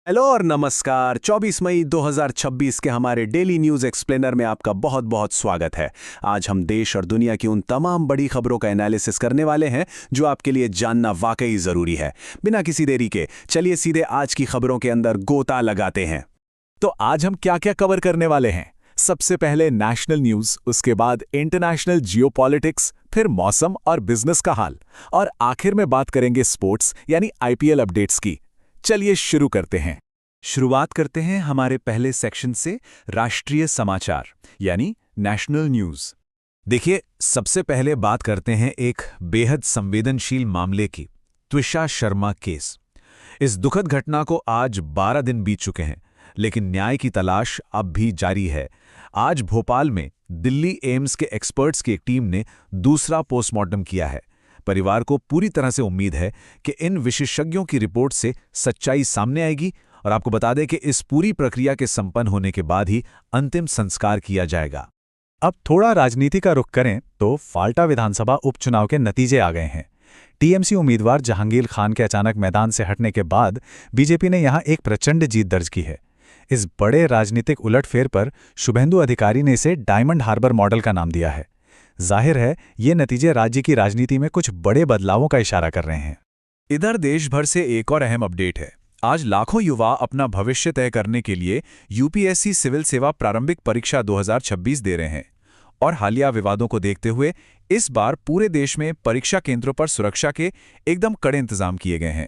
Hello और नमस्कार। 24 मई 2026 के हमारे डेली न्यूज़ एक्सप्लेनर में आपका बहुत बहुत स्वागत है। आज हम देश और दुनिया की उन तमाम बड़ी खबरों का एनालिसिस करने वाले हैं जो आपके लिए जानना वाकई ज़रूरी है। बिना किसी देरी के चलिए सीधे आज की खबरों के अंदर गोता लगाते हैं। तो आज हम क्या क्या कवर करने वाले हैं? सबसे पहले नेशनल न्यूज़, उसके बाद इंटरनेशनल जियोपॉलिटिक्स, फिर मौसम और बिजनेस का हाल, और आखिर में बात करेंगे स्पोर्ट्स यानी आईपीएल अपडेट्स की। चलिए शुरू करते हैं। शुरुआत करते हैं हमारे पहले सेक्शन से, राष्ट्रीय समाचार यानी नेशनल न्यूज़। देखिए, सबसे पहले बात करते हैं एक बेहद संवेदनशील मामले की, त्विषा शर्मा केस। इस दुखद घटना को आज 12 दिन बीत चुके हैं, लेकिन न्याय की तलाश अब भी जारी है। आज भोपाल में दिल्ली एम्स के एक्सपर्ट्स की एक टीम ने दूसरा पोस्टमार्टम किया है। परिवार को पूरी तरह से उम्मीद है कि इन विशेषज्ञों की रिपोर्ट से सच्चाई सामने आएगी, और आपको बता दें कि इस पूरी प्रक्रिया के संपन्न होने के बाद ही अंतिम संस्कार किया जाएगा। अब थोड़ा राजनीति का रुख करें तो फाल्टा विधानसभा उपचुनाव के नतीजे आ गए हैं। टीएमसी उम्मीदवार जहांगीर खान के अचानक मैदान से हटने के बाद बीजेपी ने यहां एक प्रचंड जीत दर्ज की है। इस बड़े राजनीतिक उलटफेर पर शुभेंदु अधिकारी ने इसे डायमंड हार्बर मॉडल का नाम दिया है। जाहिर है, ये नतीजे राज्य की राजनीति में कुछ बड़े बदलावों का इशारा कर रहे हैं। इधर देश भर से एक और अहम अपडेट है। आज लाखों युवा अपना भविष्य तय करने के लिए यूपीएससी सिविल सेवा प्रारंभिक परीक्षा 2026 दे रहे हैं, और हालिया विवादों को देखते हुए इस बार पूरे देश में परीक्षा केंद्रों पर सुरक्षा के एकदम कड़े इंतजाम किए गए हैं।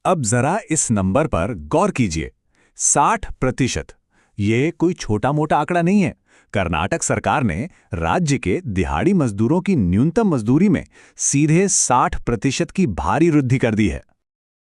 अब जरा इस नंबर पर गौर कीजिए, 60%। ये कोई छोटा मोटा आंकड़ा नहीं है। कर्नाटक सरकार ने राज्य के दिहाड़ी मजदूरों की न्यूनतम मजदूरी में सीधे 60% की भारी वृद्धि कर दी है।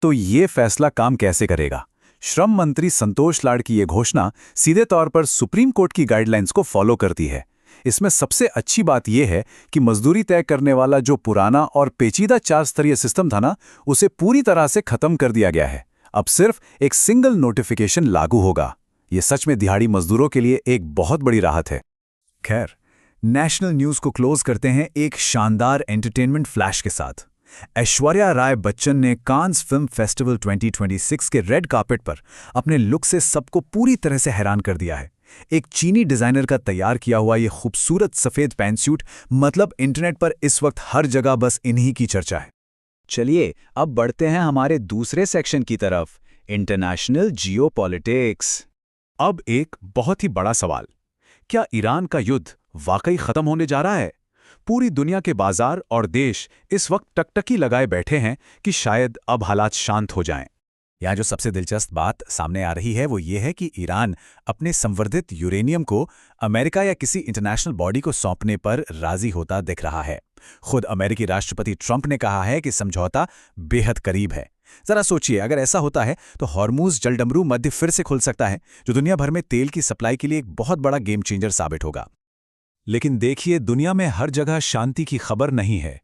तो ये फैसला काम कैसे करेगा? श्रम मंत्री संतोष लाड की ये घोषणा सीधे तौर पर सुप्रीम कोर्ट की गाइडलाइंस को फॉलो करती है। इसमें सबसे अच्छी बात यह है कि मजदूरी तय करने वाला जो पुराना और पेचीदा 4 स्तरीय सिस्टम था ना, उसे पूरी तरह से खत्म कर दिया गया है। अब सिर्फ एक सिंगल नोटिफिकेशन लागू होगा। ये सच में दिहाड़ी मजदूरों के लिए एक बहुत बड़ी राहत है। खैर, नेशनल न्यूज़ को क्लोज करते हैं एक शानदार एंटरटेनमेंट फ्लैश के साथ। ऐश्वर्या राय बच्चन ने कांस फिल्म फेस्टिवल 2026 के रेड कार्पेट पर अपने लुक से सबको पूरी तरह से हैरान कर दिया है। एक चीनी डिजाइनर का तैयार किया हुआ ये खूबसूरत सफेद पैंटसूट, मतलब इंटरनेट पर इस वक्त हर जगह बस इन्हीं की चर्चा है। चलिए अब बढ़ते हैं हमारे दूसरे सेक्शन की तरफ, इंटरनेशनल जियोपॉलिटिक्स। अब एक बहुत ही बड़ा सवाल, क्या ईरान का युद्ध वाकई खत्म होने जा रहा है? पूरी दुनिया के बाजार और देश इस वक्त टकटकी लगाए बैठे हैं कि शायद अब हालात शांत हो जाएं। यहाँ जो सबसे दिलचस्प बात सामने आ रही है वो ये है कि ईरान अपने संवर्धित यूरेनियम को अमेरिका या किसी इंटरनेशनल बॉडी को सौंपने पर राजी होता दिख रहा है। खुद अमेरिकी राष्ट्रपति ट्रंप ने कहा है कि समझौता बेहद करीब है। जरा सोचिए, अगर ऐसा होता है तो हॉर्मूज जलडमरू मध्य फिर से खुल सकता है, जो दुनिया भर में तेल की सप्लाई के लिए एक बहुत बड़ा गेम चेंजर साबित होगा। लेकिन देखिए, दुनिया में हर जगह शांति की खबर नहीं है।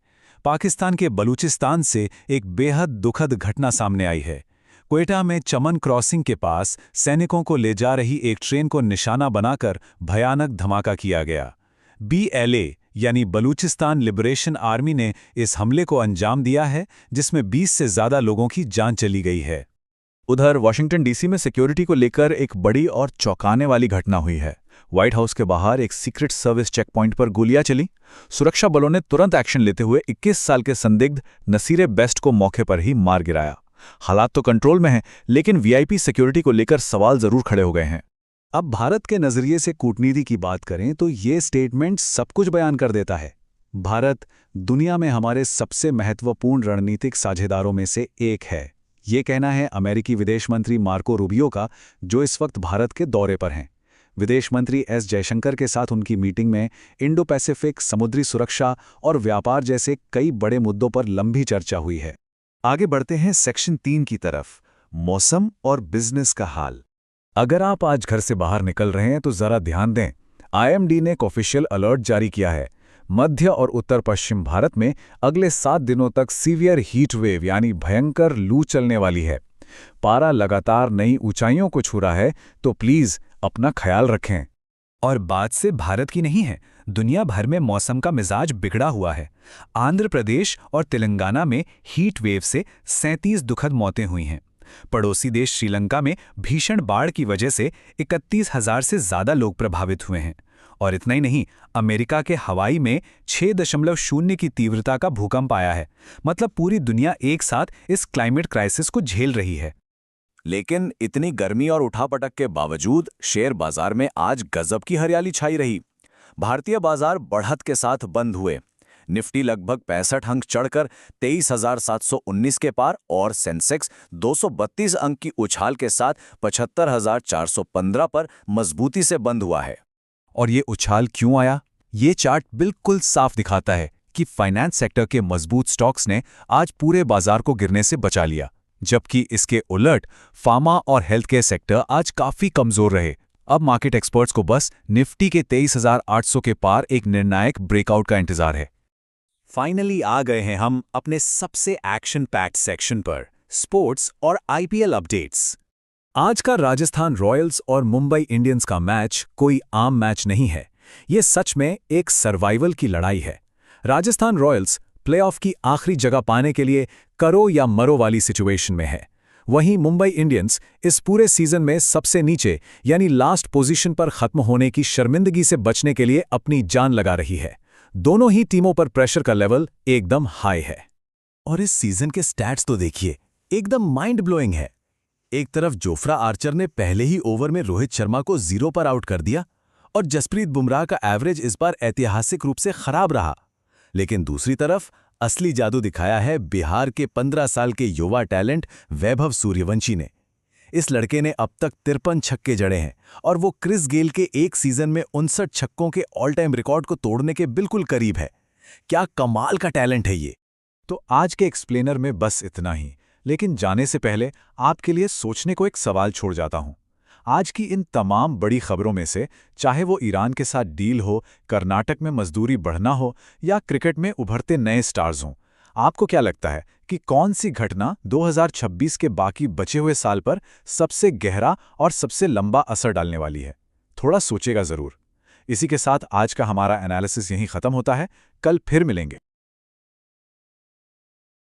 पाकिस्तान के बलूचिस्तान से एक बेहद दुखद घटना सामने आई है। क्वेटा में चमन क्रॉसिंग के पास सैनिकों को ले जा रही एक ट्रेन को निशाना बनाकर भयानक धमाका किया गया। BLA यानी बलूचिस्तान लिबरेशन आर्मी ने इस हमले को अंजाम दिया है, जिसमें 20 से ज़्यादा लोगों की जान चली गई है। उधर वाशिंगटन डीसी में सिक्योरिटी को लेकर एक बड़ी और चौंकाने वाली घटना हुई है। व्हाइट हाउस के बाहर एक सीक्रेट सर्विस चेक पॉइंट पर गोलियां चली। सुरक्षा बलों ने तुरंत एक्शन लेते हुए 21 साल के संदिग्ध नसीरे बेस्ट को मौके पर ही मार गिराया। हालात तो कंट्रोल में हैं, लेकिन वीआईपी सिक्योरिटी को लेकर सवाल जरूर खड़े हो गए हैं। अब भारत के नजरिए से कूटनीति की बात करें तो ये स्टेटमेंट सब कुछ बयान कर देता है। भारत दुनिया में हमारे सबसे महत्वपूर्ण रणनीतिक साझेदारों में से एक है। ये कहना है अमेरिकी विदेश मंत्री मार्को रूबियो का, जो इस वक्त भारत के दौरे पर हैं। विदेश मंत्री एस जयशंकर के साथ उनकी मीटिंग में इंडो पैसिफिक, समुद्री सुरक्षा और व्यापार जैसे कई बड़े मुद्दों पर लंबी चर्चा हुई है। आगे बढ़ते हैं सेक्शन 3 की तरफ, मौसम और बिजनेस का हाल। अगर आप आज घर से बाहर निकल रहे हैं तो जरा ध्यान दें, IMD ने एक ऑफिशियल अलर्ट जारी किया है। मध्य और उत्तर पश्चिम भारत में अगले 7 दिनों तक सीवियर हीट वेव यानी भयंकर लू चलने वाली है। पारा लगातार नई ऊंचाइयों को छू रहा है, तो प्लीज अपना ख्याल रखें। और बात से भारत की नहीं है, दुनिया भर में मौसम का मिजाज बिगड़ा हुआ है। आंध्र प्रदेश और तेलंगाना में हीट वेव से 37 दुखद मौतें हुई हैं। पड़ोसी देश श्रीलंका में भीषण बाढ़ की वजह से 31,000 से ज़्यादा लोग प्रभावित हुए हैं। और इतना ही नहीं, अमेरिका के हवाई में 6.0 की तीव्रता का भूकंप आया है। मतलब पूरी दुनिया एक साथ इस क्लाइमेट क्राइसिस को झेल रही है। लेकिन इतनी गर्मी और उठापटक के बावजूद शेयर बाजार में आज गजब की हरियाली छाई रही। भारतीय बाजार बढ़त के साथ बंद हुए। निफ्टी लगभग 65 अंक चढ़कर 23,719 के पार और सेंसेक्स 232 अंक की उछाल के साथ 75,415 पर मजबूती से बंद हुआ है। और ये उछाल क्यों आया? ये चार्ट बिल्कुल साफ दिखाता है कि फाइनेंस सेक्टर के मजबूत स्टॉक्स ने आज पूरे बाजार को गिरने से बचा लिया, जबकि इसके उलट फार्मा और हेल्थ केयर सेक्टर आज काफी कमजोर रहे। अब मार्केट एक्सपर्ट्स को बस निफ्टी के 23,800 के पार एक निर्णायक ब्रेकआउट का इंतजार है। फाइनली आ गए हैं हम अपने सबसे एक्शन पैक्ड सेक्शन पर, स्पोर्ट्स और आईपीएल अपडेट्स। आज का राजस्थान रॉयल्स और मुंबई इंडियंस का मैच कोई आम मैच नहीं है। ये सच में एक सर्वाइवल की लड़ाई है। राजस्थान रॉयल्स प्लेऑफ की आखिरी जगह पाने के लिए करो या मरो वाली सिचुएशन में है। वहीं मुंबई इंडियंस इस पूरे सीजन में सबसे नीचे यानी लास्ट पोजीशन पर खत्म होने की शर्मिंदगी से बचने के लिए अपनी जान लगा रही है। दोनों ही टीमों पर प्रेशर का लेवल एकदम हाई है। और इस सीजन के स्टैट्स तो देखिए, एकदम माइंड ब्लोइंग है। एक तरफ जोफ्रा आर्चर ने पहले ही ओवर में रोहित शर्मा को 0 पर आउट कर दिया और जसप्रीत बुमराह का एवरेज इस बार ऐतिहासिक रूप से खराब रहा। लेकिन दूसरी तरफ असली जादू दिखाया है बिहार के 15 साल के युवा टैलेंट वैभव सूर्यवंशी ने। इस लड़के ने अब तक 53 छक्के जड़े हैं और वो क्रिस गेल के एक सीजन में 59 छक्कों के ऑल टाइम रिकॉर्ड को तोड़ने के बिल्कुल करीब है। क्या कमाल का टैलेंट है ये। तो आज के एक्सप्लेनर में बस इतना ही, लेकिन जाने से पहले आपके लिए सोचने को एक सवाल छोड़ जाता हूं। आज की इन तमाम बड़ी खबरों में से, चाहे वो ईरान के साथ डील हो, कर्नाटक में मजदूरी बढ़ना हो या क्रिकेट में उभरते नए स्टार्स हों, आपको क्या लगता है कि कौन सी घटना 2026 के बाकी बचे हुए साल पर सबसे गहरा और सबसे लंबा असर डालने वाली है? थोड़ा सोचेगा ज़रूर। इसी के साथ आज का हमारा एनालिसिस यहीं ख़त्म होता है। कल फिर मिलेंगे।